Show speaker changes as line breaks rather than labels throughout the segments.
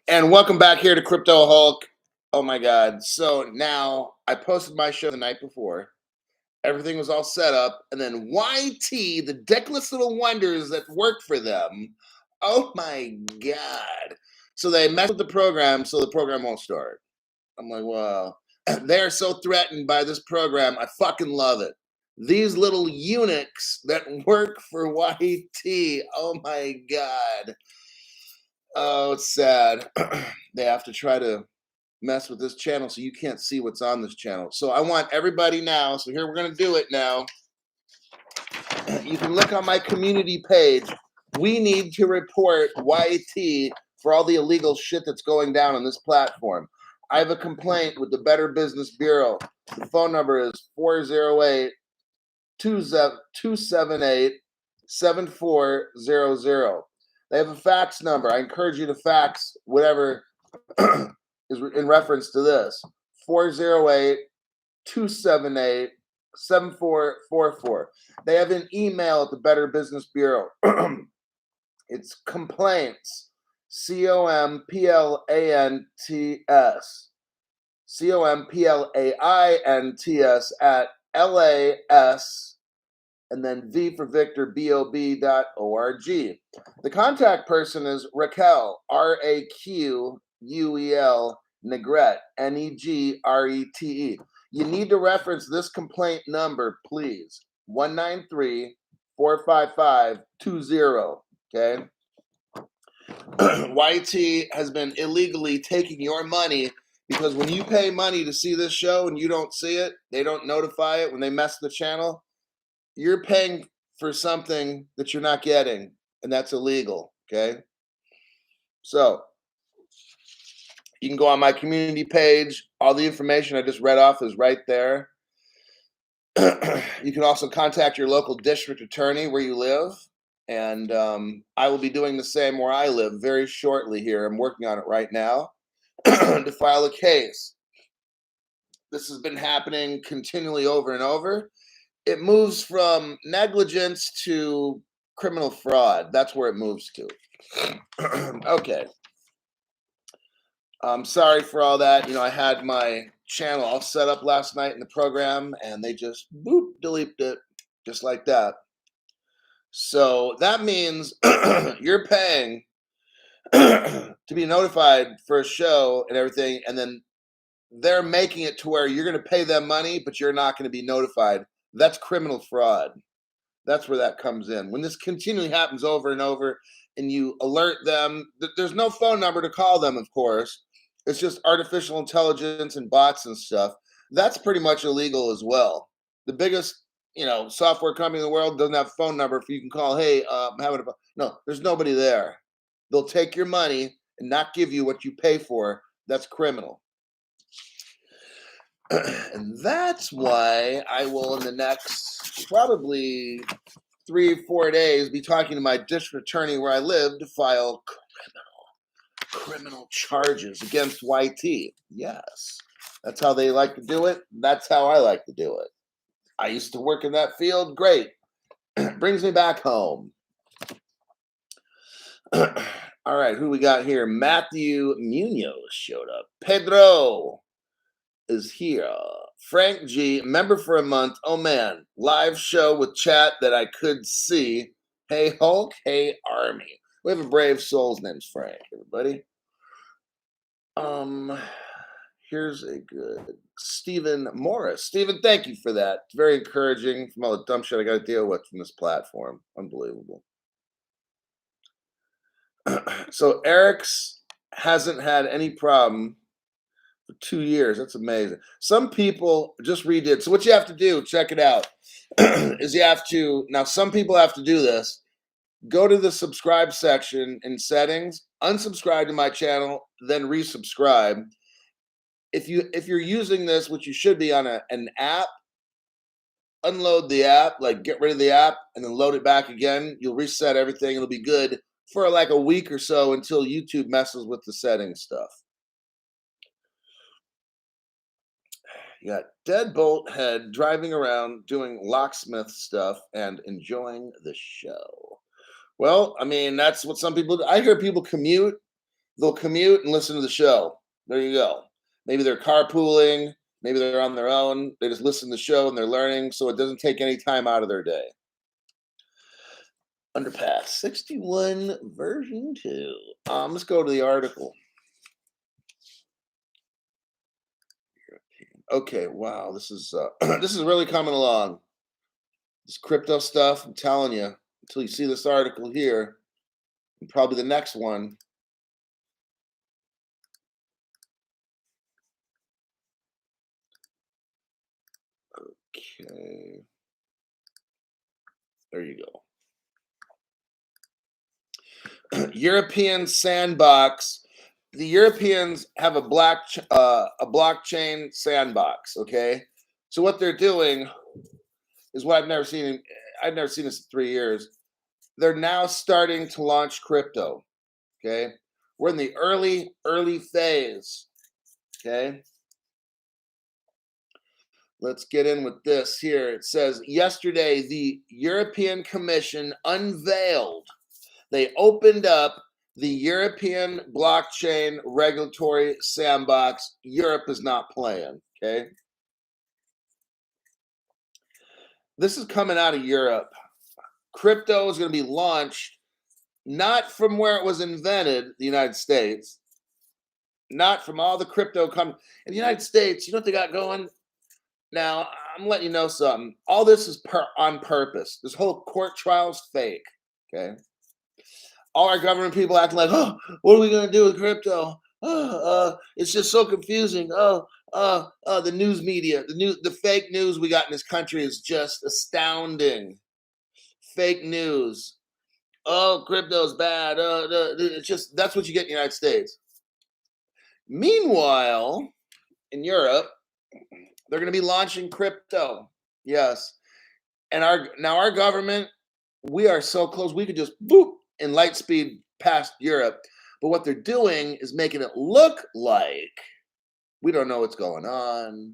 And welcome back here to Crypto Hulk. Oh my God. So now I posted my show the night before. Everything was all set up. And then YT, the deckless little wonders that work for them. Oh my God. So they messed with the program so the program won't start. I'm like, well, they're so threatened by this program. I fucking love it. These little eunuchs that work for YT. Oh my God. Oh, it's sad. They have to try to mess with this channel so you can't see what's on this channel. So I want everybody now. So here we're going to do it now. You can look on my community page. We need to report YT for all the illegal shit that's going down on this platform. I have a complaint with the Better Business Bureau. The phone number is 408 278 7400. They have a fax number. I encourage you to fax whatever is in reference to this. 408 278 7444. They have an email at the Better Business Bureau. It's complaints, COMPLANTS, COMPLAINTS at LAS, and then V for Victor, BOB.org. The contact person is Raquel, RAQUEL, Negrete, NEGRETE. You need to reference this complaint number, please. 193-455-20. Okay. YT has been illegally taking your money because when you pay money to see this show and you don't see it, they don't notify it when they mess the channel. You're paying for something that you're not getting, and that's illegal. Okay. So you can go on my community page. All the information I just read off is right there. You can also contact your local district attorney where you live. And I will be doing the same where I live very shortly here. I'm working on it right now to file a case. This has been happening continually over and over. It moves from negligence to criminal fraud. That's where it moves to. Okay. I'm sorry for all that. I had my channel all set up last night in the program, and they just boop, deleted it just like that. So that means you're paying to be notified for a show and everything, and then they're making it to where you're going to pay them money, but you're not going to be notified. That's criminal fraud. That's where that comes in. When this continually happens over and over, and you alert them, there's no phone number to call them, of course. It's just artificial intelligence and bots and stuff. That's pretty much illegal as well. The biggest, software company in the world doesn't have a phone number if you can call. Hey, I'm having no. There's nobody there. They'll take your money and not give you what you pay for. That's criminal. And that's why I will, in the next probably 3-4 days, be talking to my district attorney where I live to file criminal charges against YT. Yes, that's how they like to do it. That's how I like to do it. I used to work in that field. Great. Brings me back home. All right, who we got here? Matthew Munoz showed up. Pedro is here. Frank G, member for a month. Oh man, live show with chat that I could see. Hey Hulk, hey Army. We have a brave soul's name's Frank, everybody. Here's a good Stephen Morris. Stephen, thank you for that. It's very encouraging from all the dumb shit I got to deal with from this platform. Unbelievable. So Eric's hasn't had any problem for 2 years. That's amazing. Some people just redid. So what you have to do, check it out, is you have to, now some people have to do this. Go to the subscribe section in settings, unsubscribe to my channel, then resubscribe. If you're using this, which you should be on an app, unload the app, like get rid of the app and then load it back again. You'll reset everything. It'll be good for like a week or so until YouTube messes with the settings stuff. You got Deadbolt Head driving around doing locksmith stuff and enjoying the show. Well, I mean, that's what some people do. I hear people commute They'll commute and listen to the show. There you go. Maybe they're carpooling, maybe they're on their own. They just listen to the show and they're learning, so it doesn't take any time out of their day. Underpass 61 version 2. Let's go to the article. Okay, wow, this is this is really coming along. This crypto stuff, I'm telling you, until you see this article here, and probably the next one. Okay. There you go. European sandbox. The Europeans have a a blockchain sandbox. Okay, so what they're doing is what I've never seen. I've never seen this in 3 years. They're now starting to launch crypto. Okay, we're in the early phase. Okay, let's get in with this here. It says yesterday the European Commission unveiled. They opened up the European blockchain regulatory sandbox. Europe is not playing. Okay, this is coming out of Europe. Crypto is going to be launched not from where it was invented, the United States, not from all the crypto come in the United States. You know what they got going now? I'm letting you know something. All this is on purpose. This whole court trial's fake. Okay, all our government people acting like, oh, what are we going to do with crypto? It's just so confusing. The news media, the fake news we got in this country is just astounding. Fake news. Oh, crypto's bad. It's just that's what you get in the United States. Meanwhile, in Europe, they're going to be launching crypto. Yes, and our government, we are so close. We could just boop in light speed past Europe. But what they're doing is making it look like we don't know what's going on.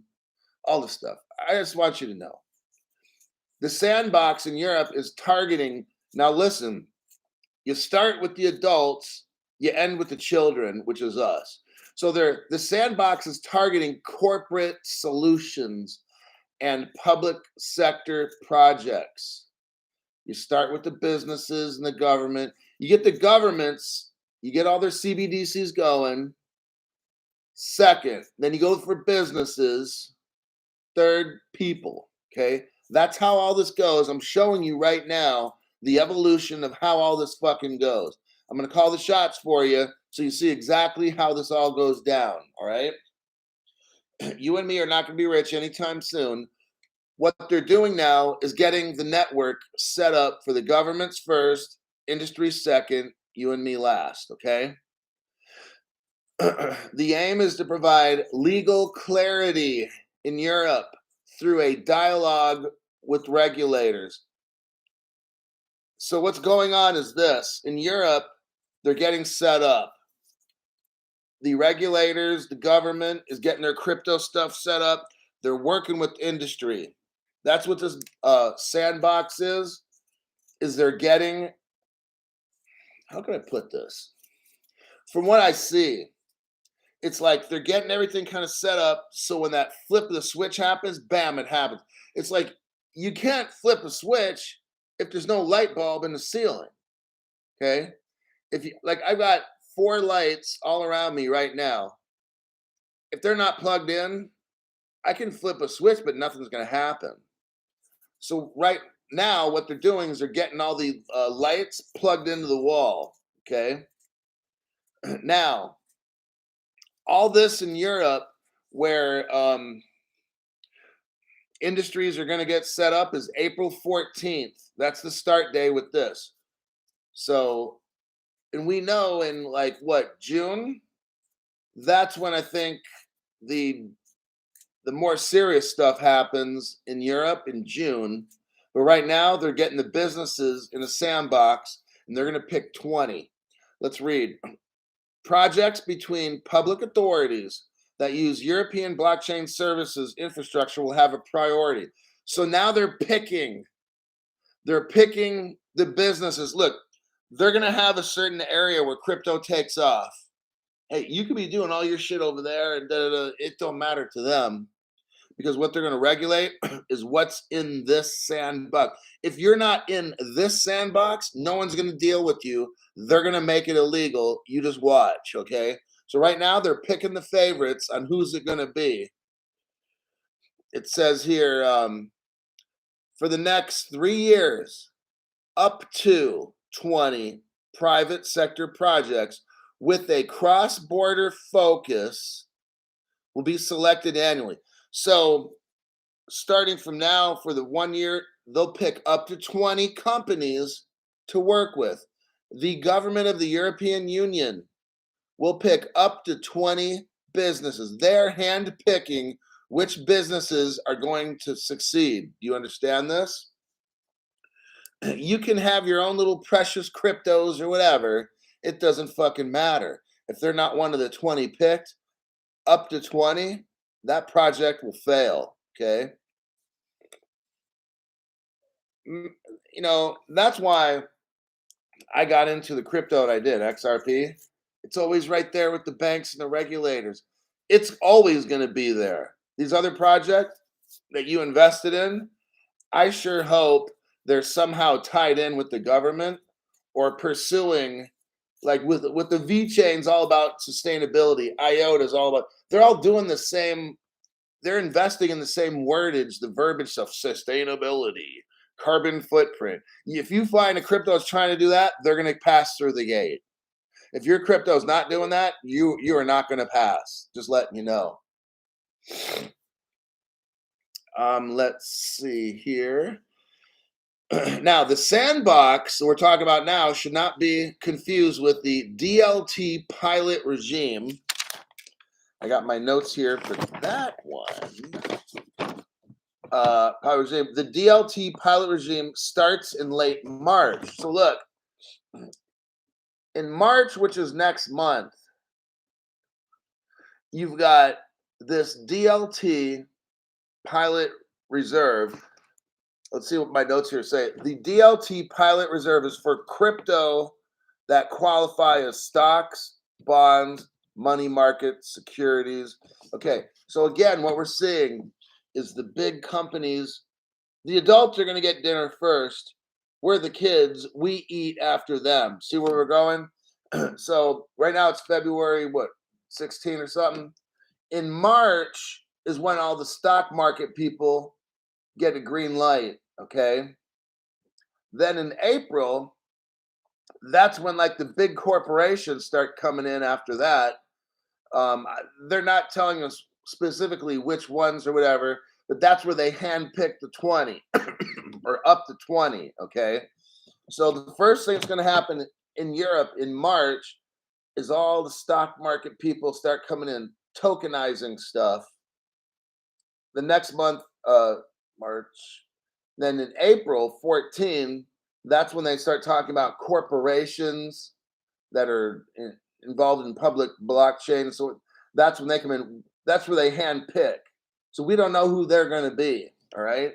All this stuff. I just want you to know. The sandbox in Europe is targeting. Now, listen, you start with the adults, you end with the children, which is us. So the sandbox is targeting corporate solutions and public sector projects. You start with the businesses and the government. You get the governments, you get all their CBDCs going. Second, then you go for businesses. Third, people. Okay, that's how all this goes. I'm showing you right now the evolution of how all this fucking goes. I'm going to call the shots for you so you see exactly how this all goes down. All right, you and me are not going to be rich anytime soon. What they're doing now is getting the network set up for the governments first, industry second, you and me last. Okay. The aim is to provide legal clarity in Europe through a dialogue with regulators. So what's going on is this. In Europe, they're getting set up. The regulators, the government is getting their crypto stuff set up. They're working with industry. That's what this sandbox is they're getting, how can I put this? From what I see, it's like they're getting everything kind of set up so when that flip of the switch happens, bam, it happens. It's like you can't flip a switch if there's no light bulb in the ceiling. Okay? If you like I've got 4 lights all around me right now. If they're not plugged in, I can flip a switch, but nothing's going to happen. So right now, what they're doing is they're getting all the lights plugged into the wall. Okay? Now, all this in Europe, where industries are going to get set up, is April 14th. That's the start day with this. So, and we know in like what, June? That's when I think the more serious stuff happens in Europe in June. But right now, they're getting the businesses in a sandbox, and they're going to pick 20. Let's read. Projects between public authorities that use European blockchain services infrastructure will have a priority. So now they're picking the businesses. Look, they're going to have a certain area where crypto takes off. Hey, you could be doing all your shit over there, and da, da, da. It don't matter to them because what they're going to regulate is what's in this sandbox. If you're not in this sandbox, no one's going to deal with you. They're going to make it illegal. You just watch, okay? So right now they're picking the favorites on who's it going to be. It says here for the next 3 years, up to 20 private sector projects with a cross-border focus will be selected annually. So starting from now for the 1 year, they'll pick up to 20 companies to work with. The government of the European Union will pick up to 20 businesses. They're hand-picking which businesses are going to succeed. Do you understand this? You can have your own little precious cryptos or whatever. It doesn't fucking matter. If they're not one of the 20 picked, up to 20, that project will fail. Okay. That's why I got into the crypto that I did, XRP. It's always right there with the banks and the regulators. It's always going to be there. These other projects that you invested in, I sure hope they're somehow tied in with the government or pursuing, like with the V chains, all about sustainability. IOTA is all about. They're all doing the same. They're investing in the same wordage, the verbiage of sustainability, carbon footprint. If you find a crypto is trying to do that, they're going to pass through the gate. If your crypto is not doing that, you are not going to pass. Just letting you know. Let's see here. Now, the sandbox we're talking about now should not be confused with the DLT pilot regime. I got my notes here for that one. Pilot regime. The DLT pilot regime starts in late March. So look, in March, which is next month, you've got this DLT pilot reserve. Let's see what my notes here say. The DLT pilot reserve is for crypto that qualify as stocks, bonds, money market, securities. Okay, so again, what we're seeing is the big companies, the adults are going to get dinner first. We're the kids, we eat after them. See where we're going? So right now it's February, 16 or something? In March is when all the stock market people get a green light, okay? Then in April, that's when like the big corporations start coming in after that. They're not telling us specifically which ones or whatever, but that's where they handpick the 20 or up to 20, okay? So the first thing that's going to happen in Europe in March is all the stock market people start coming in, tokenizing stuff. The next month, March, then in April 14, that's when they start talking about corporations that are involved in public blockchain. So that's when they come in. That's where they hand pick. So we don't know who they're going to be. All right.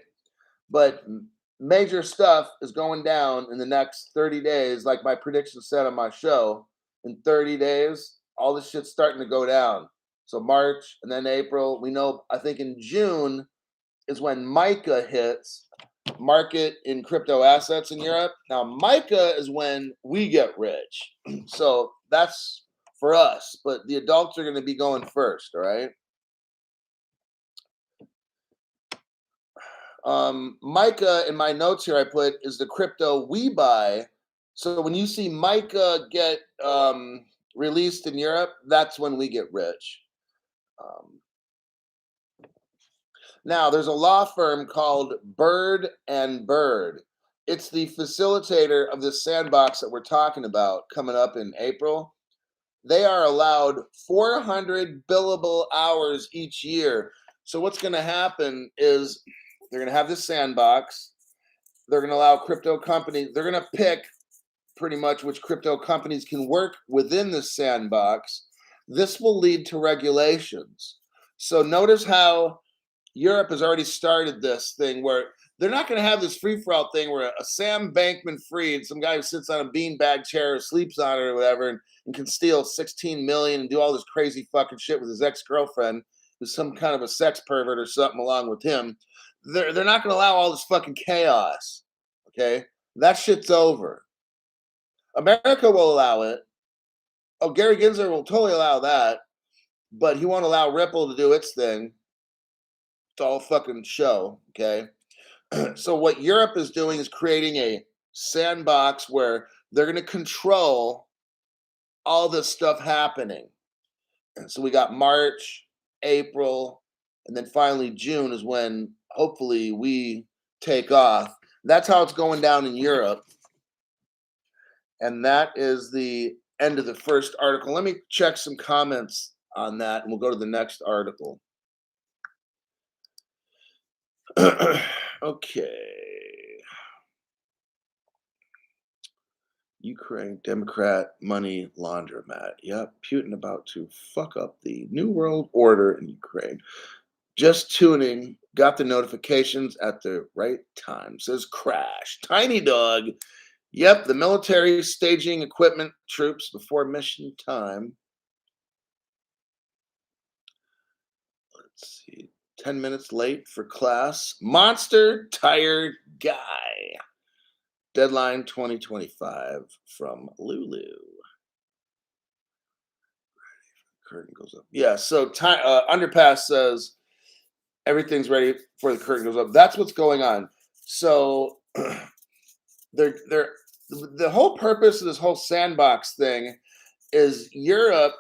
But major stuff is going down in the next 30 days. Like my prediction said on my show, in 30 days, all this shit's starting to go down. So March and then April. We know, I think in June is when MICA hits, market in crypto assets in Europe. Now, MICA is when we get rich. So that's for us, but the adults are going to be going first, all right? MICA, in my notes here I put, is the crypto we buy. So when you see MICA get released in Europe, that's when we get rich. Now, there's a law firm called Bird and Bird. It's the facilitator of this sandbox that we're talking about coming up in April. They are allowed 400 billable hours each year. So what's going to happen is they're going to have this sandbox. They're going to allow crypto companies, they're going to pick pretty much which crypto companies can work within the sandbox. This will lead to regulations. So notice how Europe has already started this thing where They're not going to have this free for all thing where a Sam Bankman-Fried, some guy who sits on a beanbag chair or sleeps on it or whatever, and can steal 16 million and do all this crazy fucking shit with his ex-girlfriend, who's some kind of a sex pervert or something along with him. They're not going to allow all this fucking chaos. Okay, that shit's over. America will allow it. Oh, Gary Gensler will totally allow that, but he won't allow Ripple to do its thing. It's all fucking show. Okay. So what Europe is doing is creating a sandbox where they're going to control all this stuff happening. And so we got March, April, and then finally June is when hopefully we take off. That's how it's going down in Europe. And that is the end of the first article. Let me check some comments on that and we'll go to the next article. Okay. Ukraine Democrat money laundromat. Yep, Putin about to fuck up the New World Order in Ukraine. Just tuning, got the notifications at the right time. Says crash. Tiny dog. Yep, the military staging equipment troops before mission time. Let's see. 10 minutes late for class. Monster tired guy. Deadline 2025 from Lulu. Curtain goes up. Yeah, so Underpass says everything's ready before the curtain goes up. That's what's going on. So they're the whole purpose of this whole sandbox thing is Europe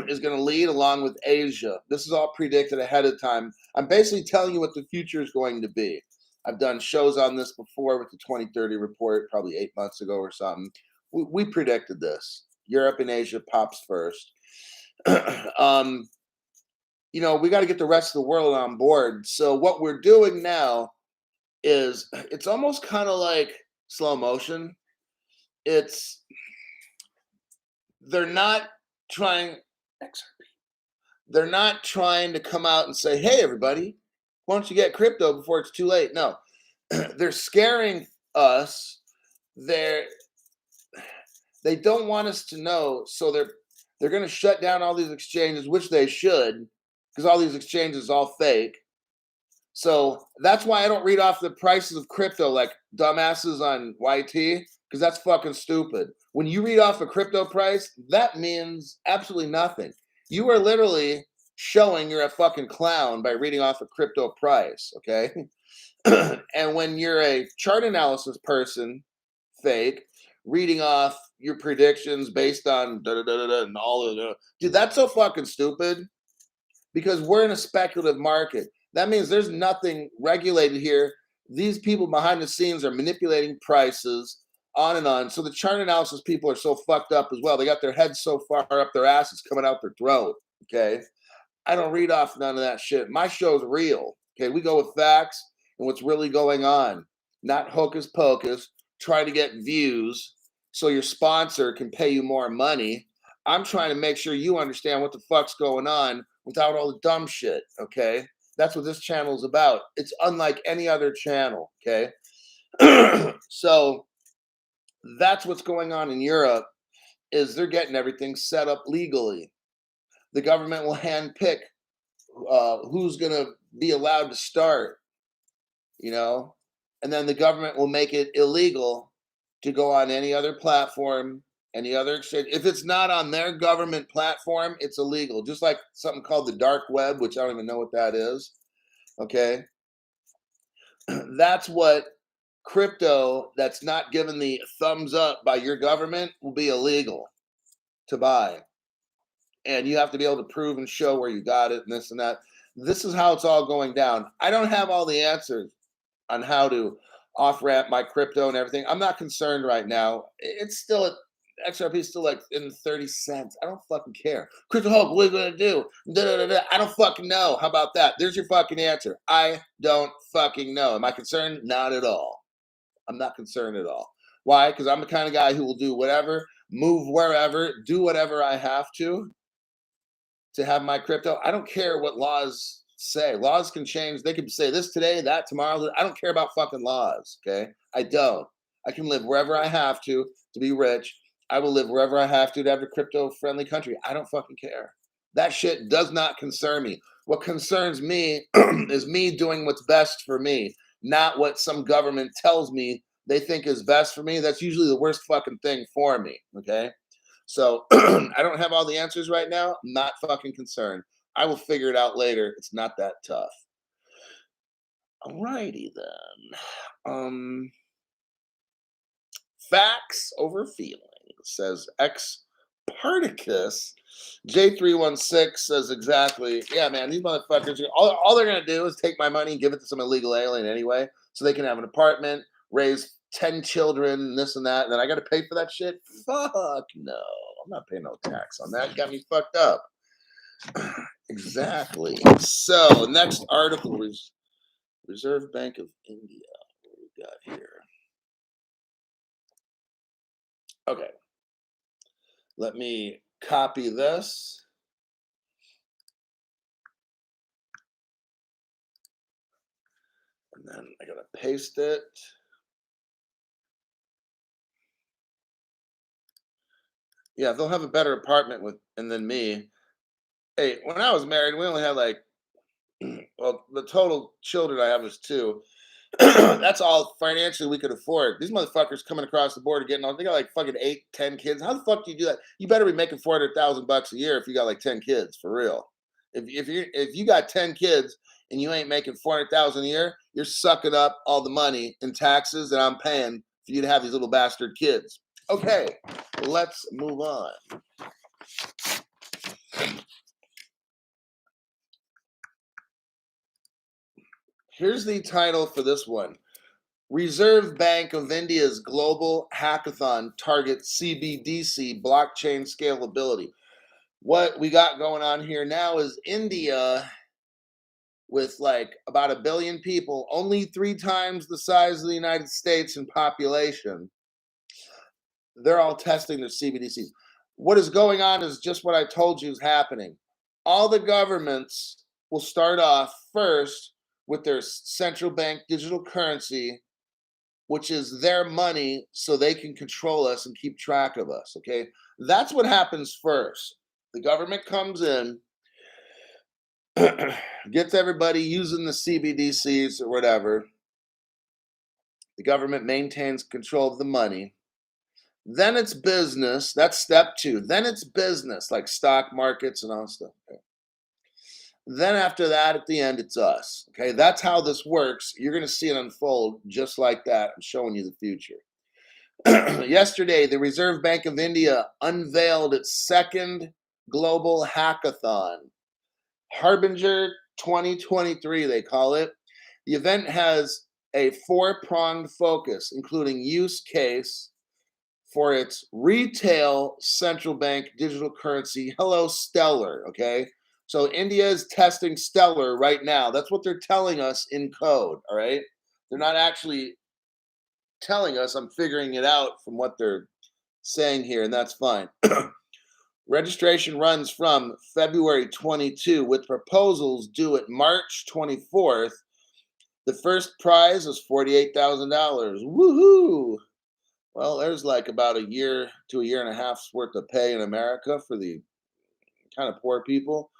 is going to lead along with Asia. This is all predicted ahead of time. I'm basically telling you what the future is going to be. I've done shows on this before with the 2030 report, probably 8 months ago or something. We predicted this. Europe and Asia pops first. We got to get the rest of the world on board. So what we're doing now is it's almost kind of like slow motion. They're not trying to come out and say, hey, everybody, why don't you get crypto before it's too late? No, they're scaring us. They don't want us to know. So they're going to shut down all these exchanges, which they should, because all these exchanges are all fake. So that's why I don't read off the prices of crypto like dumbasses on YT, because that's fucking stupid. When you read off a crypto price, that means absolutely nothing. You are literally showing you're a fucking clown by reading off a crypto price, okay? And when you're a chart analysis person, fake, reading off your predictions based on da-da-da-da-da and all of the... Dude, that's so fucking stupid because we're in a speculative market. That means there's nothing regulated here. These people behind the scenes are manipulating prices, on and on. So the chart analysis people are so fucked up as well. They got their heads so far up their asses coming out their throat. Okay. I don't read off none of that shit. My show's real. Okay. We go with facts and what's really going on, not hocus pocus, trying to get views so your sponsor can pay you more money. I'm trying to make sure you understand what the fuck's going on without all the dumb shit. Okay. That's what this channel is about. It's unlike any other channel. Okay. So that's what's going on in Europe is they're getting everything set up legally. The government will handpick who's going to be allowed to start, and then the government will make it illegal to go on any other platform, any other exchange. If it's not on their government platform, it's illegal. Just like something called the dark web, which I don't even know what that is. Okay. That's what crypto that's not given the thumbs up by your government will be illegal to buy. And you have to be able to prove and show where you got it and this and that. This is how it's all going down. I don't have all the answers on how to off ramp my crypto and everything. I'm not concerned right now. It's still at XRP is still like in 30 cents. I don't fucking care. Crypto Hulk, what are you gonna do? I don't fucking know. How about that? There's your fucking answer. I don't fucking know. Am I concerned? Not at all. I'm not concerned at all. Why? Because I'm the kind of guy who will do whatever, move wherever, do whatever I have to have my crypto. I don't care what laws say. Laws can change. They could say this today, that tomorrow. I don't care about fucking laws. Okay, I don't. I can live wherever I have to be rich. I will live wherever I have to have a crypto friendly country. I don't fucking care. That shit does not concern me. What concerns me is me doing what's best for me, not what some government tells me they think is best for me. That's usually the worst fucking thing for me. Okay. So I don't have all the answers right now. I'm not fucking concerned. I will figure it out later. It's not that tough. Alrighty then. Facts over feeling, says X Particus. J316 says exactly. Yeah, man, these motherfuckers, all they're going to do is take my money and give it to some illegal alien anyway, so they can have an apartment, raise 10 children, this and that, and then I got to pay for that shit? Fuck no. I'm not paying no tax on that. You got me fucked up. Exactly. So, next article is Reserve Bank of India. What we got here? Okay. Let me copy this. And then I gotta paste it. Yeah, they'll have a better apartment than me. Hey, when I was married, we only had like, well, the total children I have is 2. That's all financially we could afford. These motherfuckers coming across the border getting all, they got like fucking 8, 10 kids. How the fuck do you do that? You better be making $400,000 a year if you got like 10 kids, for real. If you got 10 kids and you ain't making 400,000 a year, you're sucking up all the money in taxes that I'm paying for you to have these little bastard kids. Okay, let's move on. Here's the title for this one. Reserve Bank of India's global hackathon targets CBDC blockchain scalability. What we got going on here now is India, with like about 1 billion people, only 3 times the size of the United States in population. They're all testing their CBDCs. What is going on is just what I told you is happening. All the governments will start off first with their central bank digital currency, which is their money, so they can control us and keep track of us. Okay. That's what happens first. The government comes in, gets everybody using the CBDCs or whatever. The government maintains control of the money. Then it's business. That's step 2. Then it's business, like stock markets and all stuff. Okay. Then after that, at the end, it's us. Okay. That's how this works. You're going to see it unfold just like that. I'm showing you the future. Yesterday, the Reserve Bank of India unveiled its second global hackathon. Harbinger 2023, they call it. The event has a 4-pronged focus, including use case for its retail central bank digital currency, Hello Stellar, okay? So India is testing Stellar right now. That's what they're telling us in code, all right? They're not actually telling us. I'm figuring it out from what they're saying here, and that's fine. Registration runs from February 22 with proposals due at March 24th. The first prize is $48,000. Woohoo! Well, there's like about a year to a year and a half's worth of pay in America for the kind of poor people,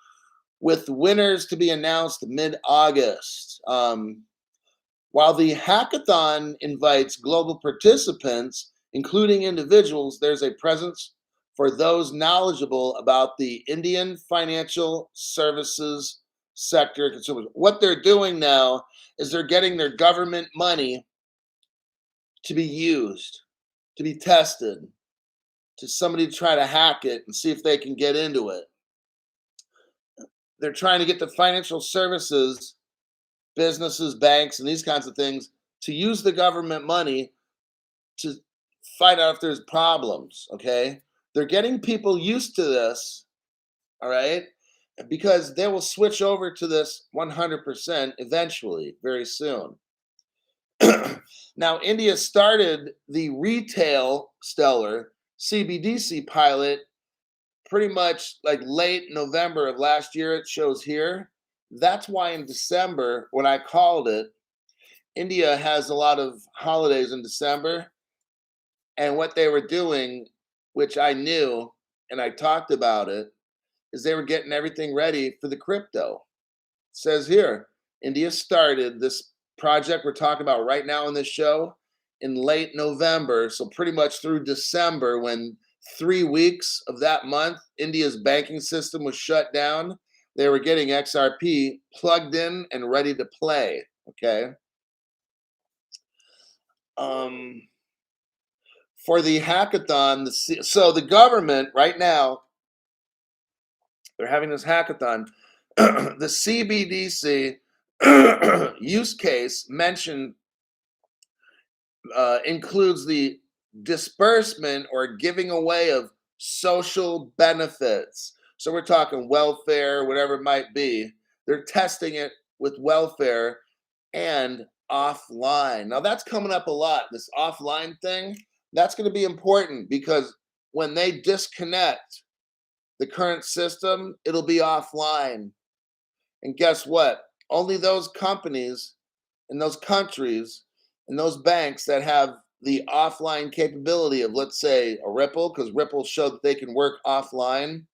with winners to be announced mid-August. While the hackathon invites global participants, including individuals, there's a presence for those knowledgeable about the Indian financial services sector consumers. What they're doing now is they're getting their government money to be used, to be tested, to somebody to try to hack it and see if they can get into it. They're trying to get the financial services, businesses, banks, and these kinds of things to use the government money to find out if there's problems, okay? They're getting people used to this, all right? Because they will switch over to this 100% eventually, very soon. Now, India started the retail Stellar CBDC pilot pretty much like late November of last year, it shows here. That's why in December, when I called it, India has a lot of holidays in December. And what they were doing, which I knew and I talked about it, is they were getting everything ready for the crypto. It says here, India started this project we're talking about right now in this show in late November. So, pretty much through December, when 3 weeks of that month, India's banking system was shut down. They were getting XRP plugged in and ready to play. Okay. Um, for the hackathon, so the government right now, they're having this hackathon. The CBDC use case mentioned includes the disbursement or giving away of social benefits. So we're talking welfare, whatever it might be. They're testing it with welfare and offline. Now that's coming up a lot. This offline thing, that's going to be important because when they disconnect the current system, it'll be offline. And guess what? Only those companies in those countries and those banks that have the offline capability of, let's say, a Ripple, because Ripple showed that they can work offline,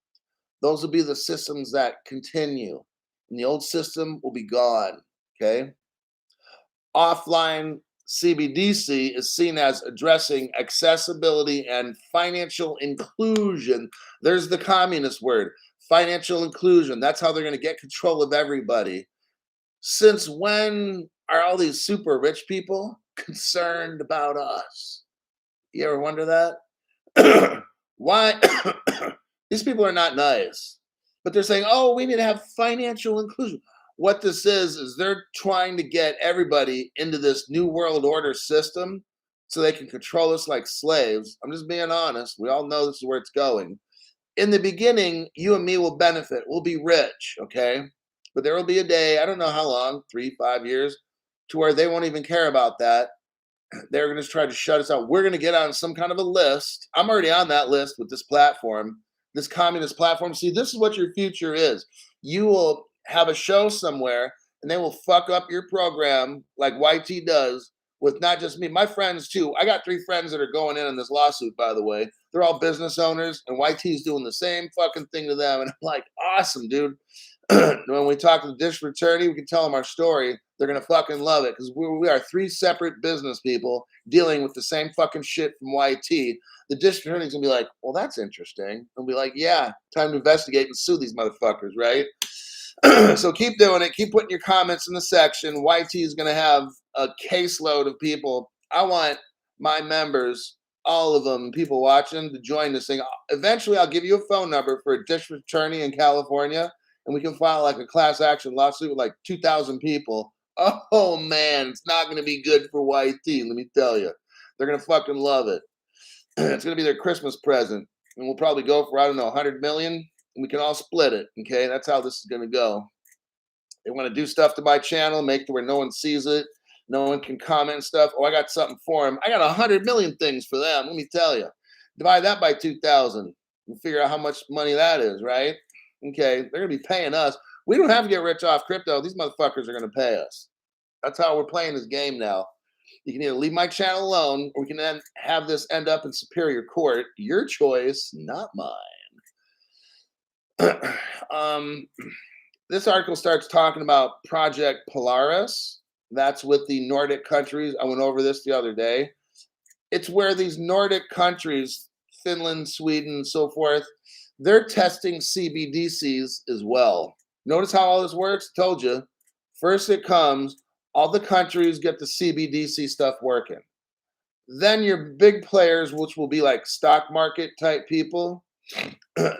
those will be the systems that continue. And the old system will be gone. Okay. Offline CBDC is seen as addressing accessibility and financial inclusion. There's the communist word, financial inclusion. That's how they're going to get control of everybody. Since when are all these super rich people concerned about us? You ever wonder that? Why? These people are not nice, but they're saying, oh, we need to have financial inclusion. What this is they're trying to get everybody into this new world order system so they can control us like slaves. I'm just being honest. We all know this is where it's going. In the beginning, you and me will benefit. We'll be rich, okay? But there will be a day, I don't know how long, 3, 5 years, to where they won't even care about that. They're going to try to shut us out. We're going to get on some kind of a list. I'm already on that list with this platform, this communist platform. See, this is what your future is. You will have a show somewhere and they will fuck up your program like YT does with not just me, my friends too. I got 3 friends that are going in on this lawsuit, by the way. They're all business owners and YT's doing the same fucking thing to them. And I'm like, awesome, dude. When we talk to the district attorney, we can tell them our story. They're gonna fucking love it because we are 3 separate business people dealing with the same fucking shit from YT. The district attorney's gonna be like, "Well, that's interesting." And be like, "Yeah, time to investigate and sue these motherfuckers, right?" So keep doing it. Keep putting your comments in the section. YT is gonna have a caseload of people. I want my members, all of them, people watching, to join this thing. Eventually, I'll give you a phone number for a district attorney in California and we can file like a class action lawsuit with like 2,000 people. Oh man, it's not going to be good for YT. Let me tell you, they're going to fucking love it. It's going to be their Christmas present, and we'll probably go for, I don't know, 100 million, and we can all split it. Okay, that's how this is going to go. They want to do stuff to my channel, make it where no one sees it, no one can comment stuff. Oh, I got something for them. I got 100 million things for them. Let me tell you, divide that by 2,000 and figure out how much money that is, right? Okay, they're gonna be paying us. We don't have to get rich off crypto. These motherfuckers are gonna pay us. That's how we're playing this game now. You can either leave my channel alone, or we can then have this end up in superior court. Your choice, not mine. um, this article starts talking about Project Polaris. That's with the Nordic countries. I went over this the other day. It's where these Nordic countries, Finland, Sweden, so forth, they're testing CBDCs as well. Notice how all this works? Told you. First it comes, all the countries get the CBDC stuff working. Then your big players, which will be like stock market type people.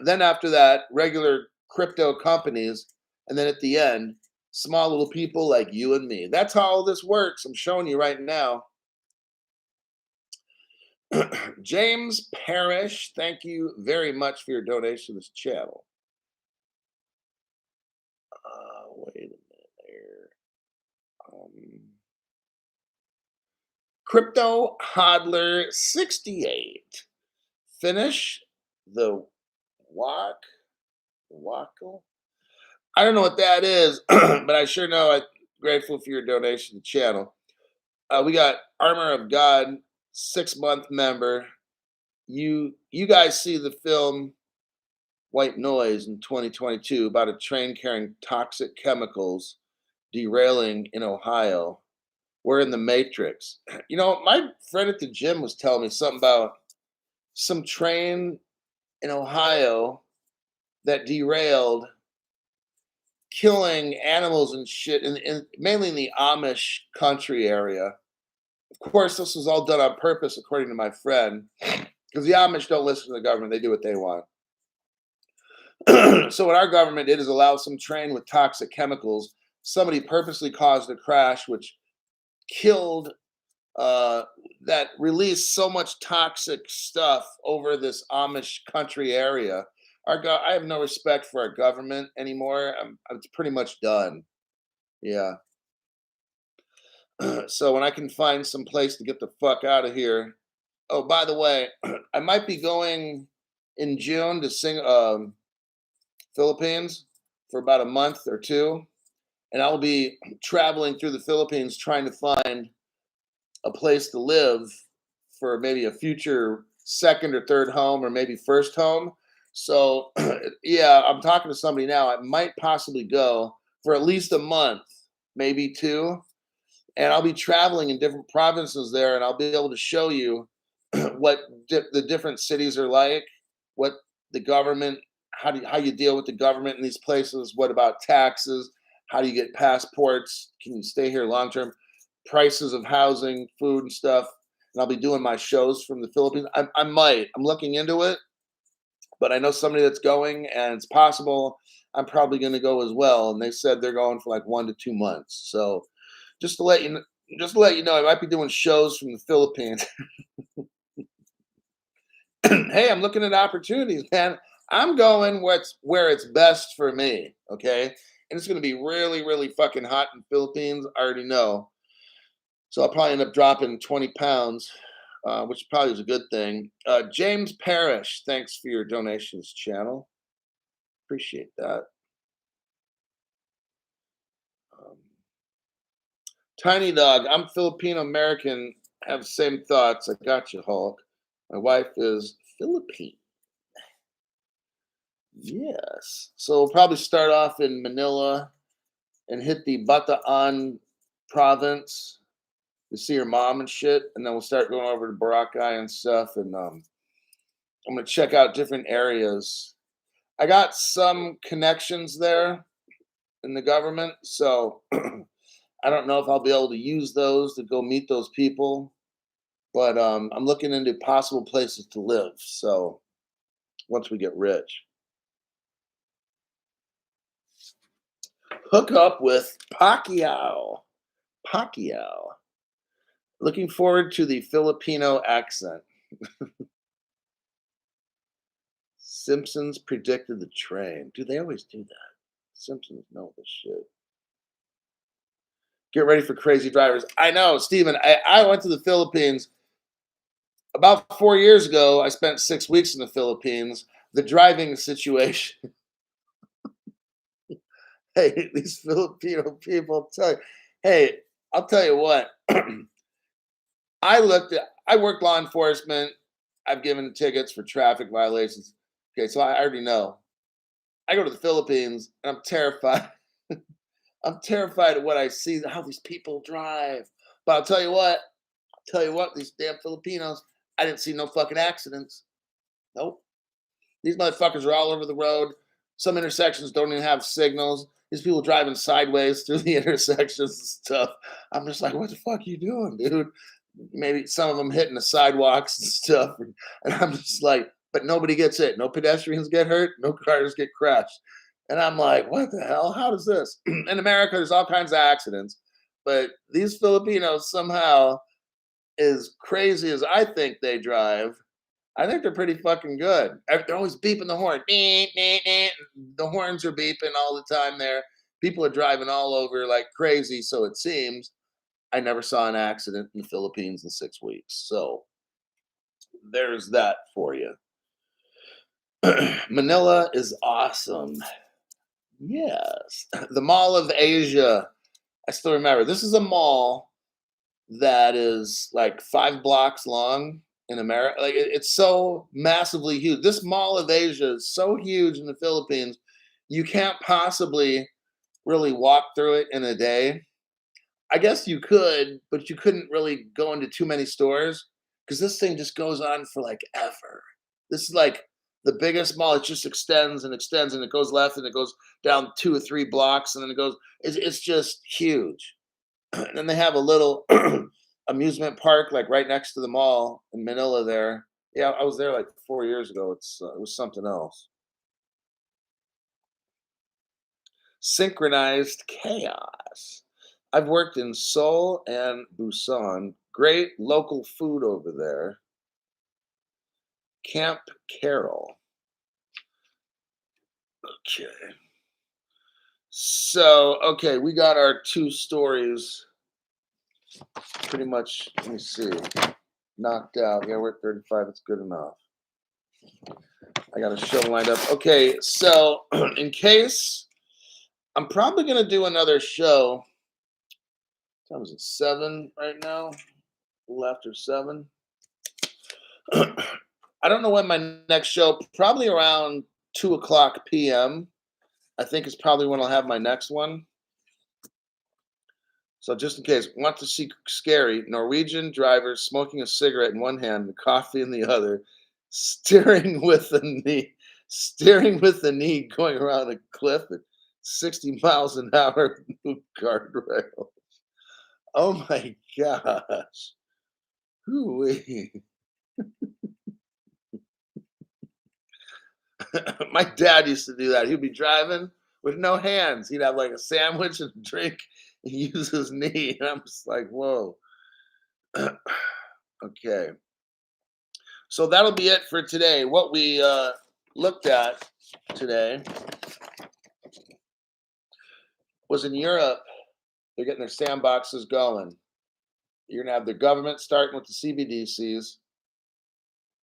Then after that, regular crypto companies. And then at the end, small little people like you and me. That's how all this works. I'm showing you right now. James Parrish, thank you very much for your donation to this channel. Wait a minute there. Crypto Hodler 68. Finish the walk. Wackle. I don't know what that is, but I sure know I'm grateful for your donation to the channel. We got Armor of God, 6-month member. You guys see the film White Noise in 2022 about a train carrying toxic chemicals derailing in Ohio. We're in the Matrix. My friend at the gym was telling me something about some train in Ohio that derailed, killing animals and shit, mainly in the Amish country area. Of course, this was all done on purpose, according to my friend, because the Amish don't listen to the government; they do what they want. So, what our government did is allow some train with toxic chemicals. Somebody purposely caused a crash, which killed that released so much toxic stuff over this Amish country area. I have no respect for our government anymore. It's pretty much done. Yeah. So when I can find some place to get the fuck out of here. Oh, by the way, I might be going in June to sing Philippines for about a month or two, and I'll be traveling through the Philippines trying to find a place to live for maybe a future second or third home or maybe first home. So, yeah, I'm talking to somebody now. I might possibly go for at least a month, maybe two, and I'll be traveling in different provinces there, and I'll be able to show you what the different cities are like, what the government, how you deal with the government in these places, what about taxes, how do you get passports, can you stay here long term, prices of housing, food, and stuff. And I'll be doing my shows from the Philippines. I'm looking into it, but I know somebody that's going, and it's possible I'm probably going to go as well. And they said they're going for like 1 to 2 months. So just to let you know, I might be doing shows from the Philippines. Hey, I'm looking at opportunities, man. I'm going where it's best for me. Okay, and it's going to be really, really fucking hot in the Philippines. I already know. So I'll probably end up dropping 20 pounds, which probably is a good thing. James Parrish, thanks for your donations, channel. Appreciate that. Um, Tiny Dog, I'm Filipino American. Have the same thoughts. I got you, Hulk. My wife is Philippine. Yes. So we'll probably start off in Manila and hit the Bataan province to see her mom and shit, and then we'll start going over to Boracay and stuff. And I'm gonna check out different areas. I got some connections there in the government, so I don't know if I'll be able to use those to go meet those people. But I'm looking into possible places to live. So once we get rich, hook up with Pacquiao. Pacquiao. Looking forward to the Filipino accent. Simpsons predicted the train. Dude, they always do that. Simpsons know this shit. Get ready for crazy drivers. I know, Steven. I went to the Philippines about 4 years ago. I spent 6 weeks in the Philippines. The driving situation. Hey, these Filipino people tell you, hey, I'll tell you what. I work law enforcement. I've given tickets for traffic violations. Okay, so I already know. I go to the Philippines and I'm terrified. I'm terrified of what I see, how these people drive. But I'll tell you what, these damn Filipinos, I didn't see no fucking accidents. Nope. These motherfuckers are all over the road. Some intersections don't even have signals. These people driving sideways through the intersections and stuff. I'm just like, what the fuck are you doing, dude? Maybe some of them hitting the sidewalks and stuff. And I'm just like, but nobody gets hit. No pedestrians get hurt. No cars get crashed. And I'm like, what the hell? How does this? In America, there's all kinds of accidents. But these Filipinos somehow, as crazy as I think they drive, I think they're pretty fucking good. They're always beeping the horn. Beep, beep, beep. The horns are beeping all the time there. People are driving all over like crazy, so it seems. I never saw an accident in the Philippines in 6 weeks. So there's that for you. Manila is awesome. Yes, the Mall of Asia. I still remember. This is a mall that is like 5 blocks long in America. Like it's so massively huge. This Mall of Asia is so huge in the Philippines. You can't possibly really walk through it in a day. I guess you could, but you couldn't really go into too many stores because this thing just goes on for like ever. This is like the biggest mall. It just extends and it goes left and it goes down 2 or 3 blocks and then it goes. It's just huge. And then they have a little amusement park like right next to the mall in Manila. There, yeah, I was there like 4 years ago. It was something else. Synchronized chaos. I've worked in Seoul and Busan. Great local food over there. Camp Carol. Okay. So, okay, we got our two stories pretty much, let me see, knocked out. Yeah, we're at 35. It's good enough. I got a show lined up. Okay, so in case I'm probably going to do another show. What time is it? 7 right now? A little after 7. I don't know when my next show, probably around 2 o'clock p.m. I think is probably when I'll have my next one. So just in case, want to see scary Norwegian driver smoking a cigarette in one hand and coffee in the other, steering with the knee, steering with the knee going around a cliff at 60 miles an hour guardrail. Oh my gosh. Hoo-wee. My dad used to do that. He'd be driving with no hands. He'd have like a sandwich and a drink and use his knee. And I'm just like, whoa. Okay. So that'll be it for today. What we looked at today was in Europe, they're getting their sandboxes going. You're going to have the government starting with the CBDCs.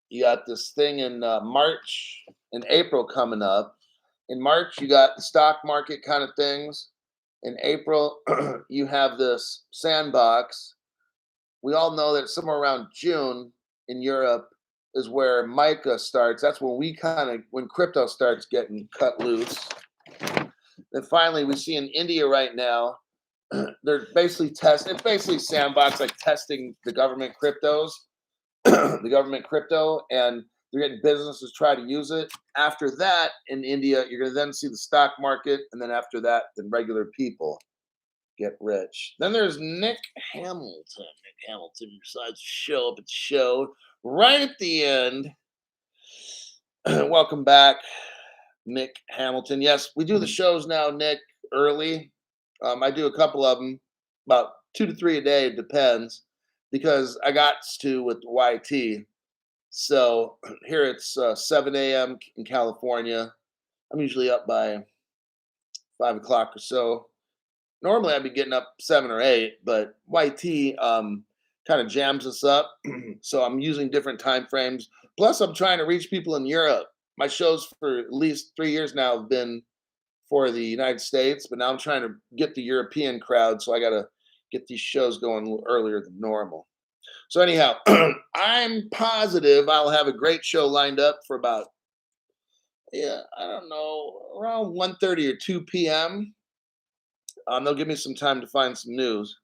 You got this thing in March and April coming up. In March, you got the stock market kind of things. In April, you have this sandbox. We all know that somewhere around June in Europe is where Mica starts. That's when we kind of when crypto starts getting cut loose. Then finally, we see in India right now, they're basically testing. It's basically sandbox like testing the government cryptos, the government crypto, and they're getting businesses try to use it. After that, in India, you're going to then see the stock market, and then after that, the regular people get rich. Then there's Nick Hamilton. Nick Hamilton decides to show up at the show right at the end. Welcome back, Nick Hamilton. Yes, we do the shows now, Nick, early. I do a couple of them, about 2 to 3 a day. It depends because I got to with YT. So here it's 7 a.m. in California. I'm usually up by 5 o'clock or so. Normally I'd be getting up 7 or 8, but YT kind of jams us up. So I'm using different time frames. Plus, I'm trying to reach people in Europe. My shows for at least 3 years now have been for the United States, but now I'm trying to get the European crowd. So I got to get these shows going a little earlier than normal. So anyhow, I'm positive I'll have a great show lined up for about, yeah, I don't know, around 1:30 or 2 p.m. They'll give me some time to find some news.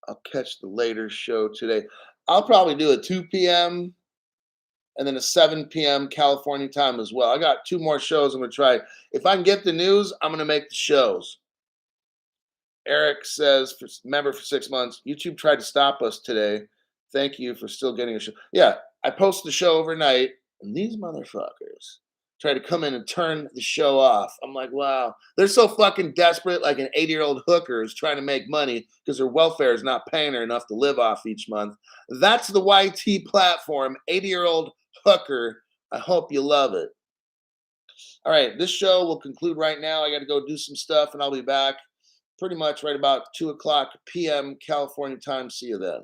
I'll catch the later show today. I'll probably do a 2 p.m. and then a 7 p.m. California time as well. I got two more shows I'm going to try. If I can get the news, I'm going to make the shows. Eric says, member for 6 months, YouTube tried to stop us today. Thank you for still getting a show. Yeah, I posted the show overnight, and these motherfuckers try to come in and turn the show off. I'm like, wow. They're so fucking desperate, like an 80-year-old hooker is trying to make money because her welfare is not paying her enough to live off each month. That's the YT platform, 80-year-old hooker. I hope you love it. All right, this show will conclude right now. I got to go do some stuff, and I'll be back pretty much right about 2 o'clock p.m. California time. See you then.